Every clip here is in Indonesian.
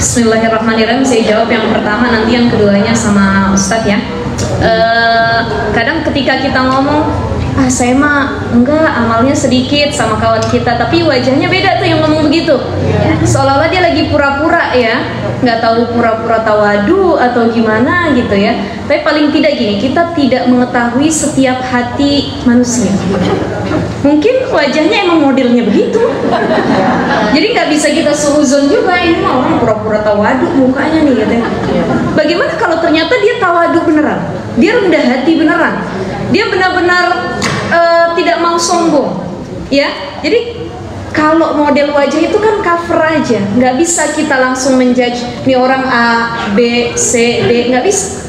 Bismillahirrahmanirrahim. Saya jawab yang pertama, nanti yang keduanya sama Ustadz ya. Kadang ketika kita ngomong, saya mah enggak, amalnya sedikit sama kawan kita, tapi wajahnya beda tuh yang ngomong begitu. Seolah-olah dia lagi pura-pura ya, nggak tahu pura-pura tawadu atau gimana gitu ya. Tapi paling tidak gini, kita tidak mengetahui setiap hati manusia. Mungkin wajahnya emang modelnya begitu. Jadi nggak bisa kita suuzon juga, ini mah orang pura-pura tawadu mukanya nih gitu. Bagaimana kalau ternyata dia tawadu beneran, dia rendah hati beneran, dia benar-benar tidak mau sombong, ya. Jadi kalau model wajah itu kan cover aja, nggak bisa kita langsung menjudge nih orang A, B, C, D, nggak bisa.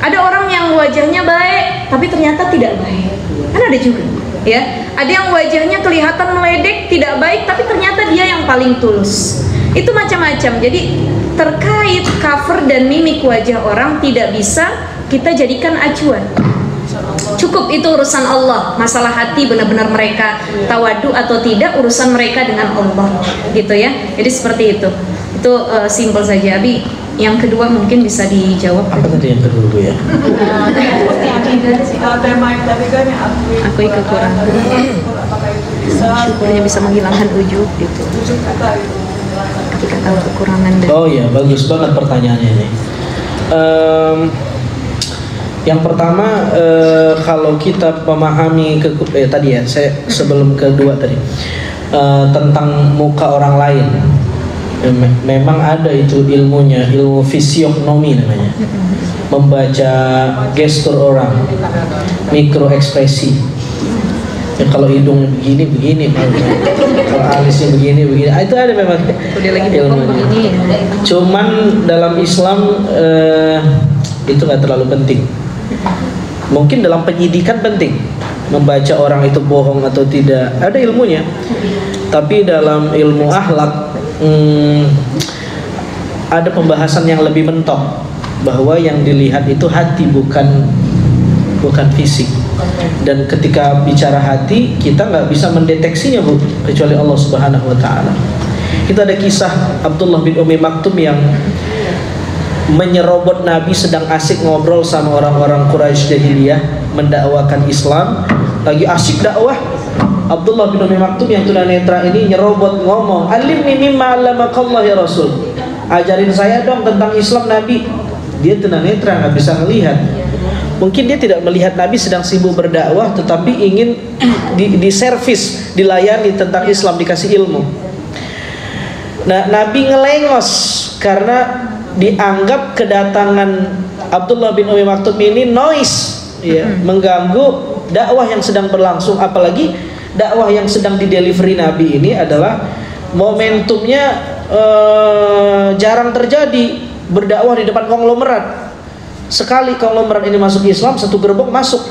Ada orang yang wajahnya baik tapi ternyata tidak baik, kan ada juga, ya. Ada yang wajahnya kelihatan meledek, tidak baik, tapi ternyata dia yang paling tulus. Itu macam-macam. Jadi terkait cover dan mimik wajah orang tidak bisa kita jadikan acuan. Cukup itu urusan Allah. Masalah hati benar-benar mereka tawadu atau tidak, urusan mereka dengan Allah, gitu ya. Jadi seperti itu. Itu simpel saja. Abi, yang kedua mungkin bisa dijawab. Apa tadi yang kedua Bu ya? Akui kekurangan. Syukurnya bisa menghilangkan ujub gitu. Ketika tahu kekurangan dan... Oh iya, bagus banget pertanyaannya ini. Yang pertama, kalau kita memahami tadi ya, saya sebelum kedua tadi tentang muka orang lain, memang ada itu ilmunya, ilmu fisiognomi namanya, membaca gestur orang, mikro ekspresi. Ya, kalau hidungnya begini, kalau alisnya begini, itu ada memang ilmunya. Cuman dalam Islam itu nggak terlalu penting. Mungkin dalam penyidikan penting, membaca orang itu bohong atau tidak, ada ilmunya. Tapi dalam ilmu akhlak ada pembahasan yang lebih mentok, bahwa yang dilihat itu hati, bukan fisik. Dan ketika bicara hati, kita nggak bisa mendeteksinya Bu, kecuali Allah Subhanahu Wa Taala. Kita ada kisah Abdullah bin Umi Maktum yang menyerobot Nabi sedang asik ngobrol sama orang-orang Quraisy jahiliyah, mendakwakan Islam, lagi asik dakwah. Abdullah bin Umi Maktum yang tunanetra ini nyerobot ngomong, "Alimni mimma 'allamakallah ya Rasul." Ajarin saya dong tentang Islam Nabi. Dia tunanetra, nggak bisa melihat. Mungkin dia tidak melihat Nabi sedang sibuk berdakwah, tetapi ingin diservis, dilayani tentang Islam, dikasih ilmu. Nah, Nabi ngelengos karena dianggap kedatangan Abdullah bin Umi Maktum ini noise, ya, mengganggu dakwah yang sedang berlangsung. Apalagi dakwah yang sedang didelivery Nabi ini adalah momentumnya jarang terjadi, berdakwah di depan konglomerat. Sekali konglomerat ini masuk Islam, satu gerbong masuk.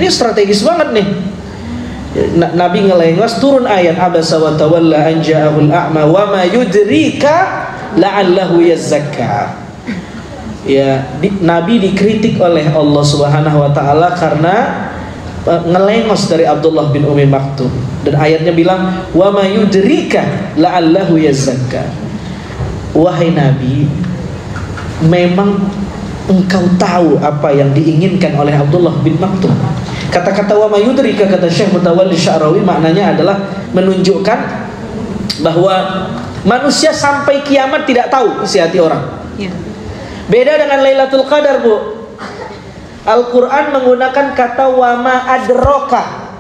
Ini strategis banget nih. Nabi ngelengos, turun ayat abasa wa tawalla an ja'ahul a'ma wa ma yudrika la'allahu yazakka. Ya, Nabi dikritik oleh Allah Subhanahu Wa Taala karena ngelengos dari Abdullah bin Umi Maktum, dan ayatnya bilang wa ma yudrika la'allahu yazakka. Wahai Nabi, memang engkau tahu apa yang diinginkan oleh Abdullah bin Maktum. Kata-kata wa ma yudrika, kata Syekh Mutawalli Sya'rawi, maknanya adalah menunjukkan bahwa manusia sampai kiamat tidak tahu isi hati orang. Ya. Beda dengan Lailatul Qadar, Bu. Al-Quran menggunakan kata wa ma adroka,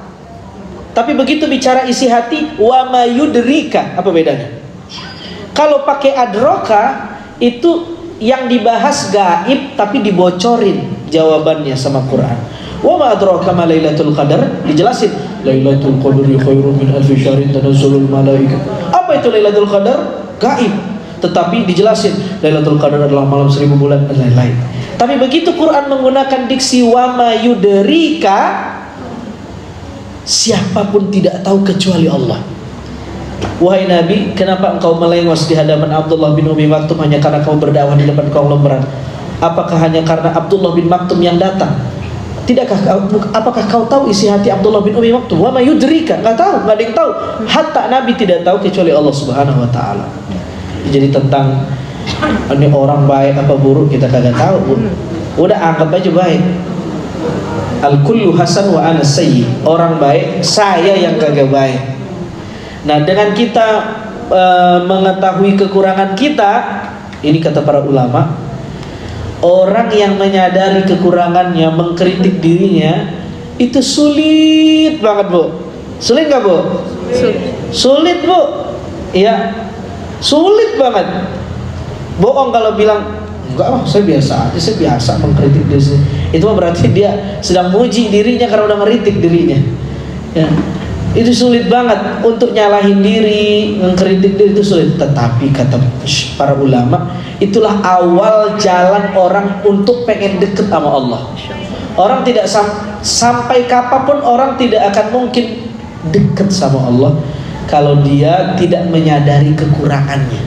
tapi begitu bicara isi hati wa ma yudrika, apa bedanya? Kalau pakai adroka, itu yang dibahas gaib tapi dibocorin jawabannya sama Quran. Wa ma adraka ma Lailatul Qadar, dijelasin Lailatul Qadri khairum min alfi syahrin tanazzalul malaikah. Apa itu Lailatul Qadar? Gaib, tetapi dijelasin Lailatul Qadar adalah malam 1000 bulan dan lain-lain. Tapi begitu Quran menggunakan diksi wa ma yudrika, siapapun tidak tahu kecuali Allah. Wahai Nabi, kenapa engkau melengos di hadapan Abdullah bin Umi Maktum hanya karena kau berdakwah di depan konglomerat? Apakah hanya karena Abdullah bin Maktum yang datang? Apakah kau tahu isi hati Abdullah bin Umi Maktum? Wa ma yudrika, enggak tahu, enggak ada yang tahu. Hatta Nabi tidak tahu kecuali Allah Subhanahu Wa Taala. Jadi tentang Ini orang baik apa buruk kita kagak tahu, Bu. Udah anggap aja baik. Al-kullu hasan wa ana sayyi. Orang baik, saya yang kagak baik. Nah, dengan kita mengetahui kekurangan kita, ini kata para ulama, orang yang menyadari kekurangannya, mengkritik dirinya, itu sulit banget, Bu. Sulit nggak, Bu? Sulit, Bu. Iya, sulit banget. Bohong kalau bilang enggak, saya biasa aja, saya biasa mengkritik diri. Itu berarti dia sedang muji dirinya karena udah ngeritik dirinya. Ya. Itu sulit banget untuk nyalahin diri, mengkritik diri itu sulit. Tetapi kata para ulama, itulah awal jalan orang untuk pengen deket sama Allah. Orang tidak sampai kapanpun orang tidak akan mungkin deket sama Allah kalau dia tidak menyadari kekurangannya.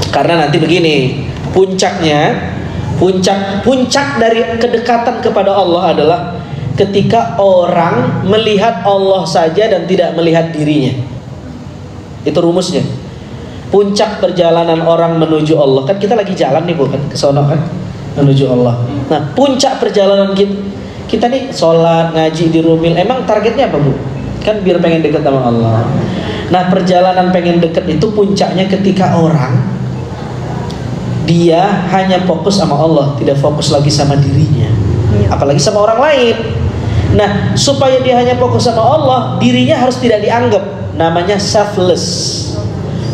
Karena nanti begini, puncak dari kedekatan kepada Allah adalah ketika orang melihat Allah saja dan tidak melihat dirinya. Itu rumusnya. Puncak perjalanan orang menuju Allah, kan kita lagi jalan nih, bukan ke sono kan, menuju Allah. Nah, puncak perjalanan kita nih sholat, ngaji di Rumil, emang targetnya apa, Bu? Kan biar pengen dekat sama Allah. Nah, perjalanan pengen dekat itu puncaknya ketika orang dia hanya fokus sama Allah, tidak fokus lagi sama dirinya, apalagi sama orang lain. Nah, supaya dia hanya fokus sama Allah, dirinya harus tidak dianggap. Namanya selfless.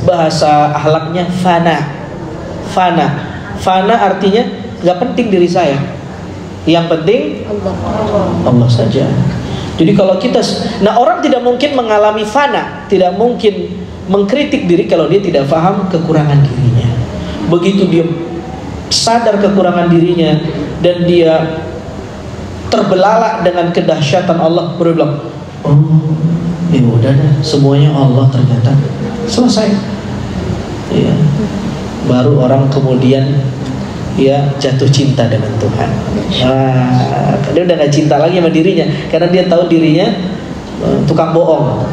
Bahasa akhlaknya fana. Fana artinya gak penting diri saya, yang penting Allah saja. Jadi kalau kita, nah orang tidak mungkin mengalami fana, tidak mungkin mengkritik diri kalau dia tidak paham kekurangan dirinya. Begitu dia sadar kekurangan dirinya dan dia terbelalak dengan kedahsyatan Allah, baru bilang, oh ya udah dah, semuanya Allah ternyata, selesai. Ya, baru orang kemudian ya jatuh cinta dengan Tuhan. Nah, dia udah gak cinta lagi sama dirinya karena dia tahu dirinya tukang bohong,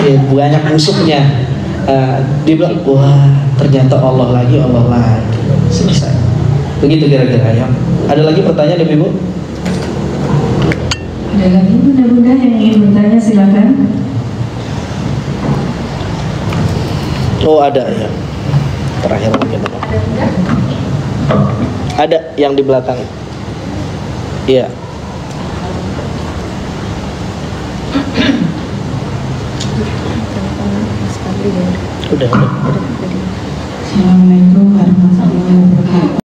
ya, banyak musuhnya. Dia bilang, wah ternyata Allah lagi, selesai. Begitu kira-kira ya. Ada lagi pertanyaan, Ibu? Ada lagi bunda-bunda yang ingin bertanya, silakan. Oh ada ya. Terakhir mungkin. Ada yang di belakang. Iya. Assalamualaikum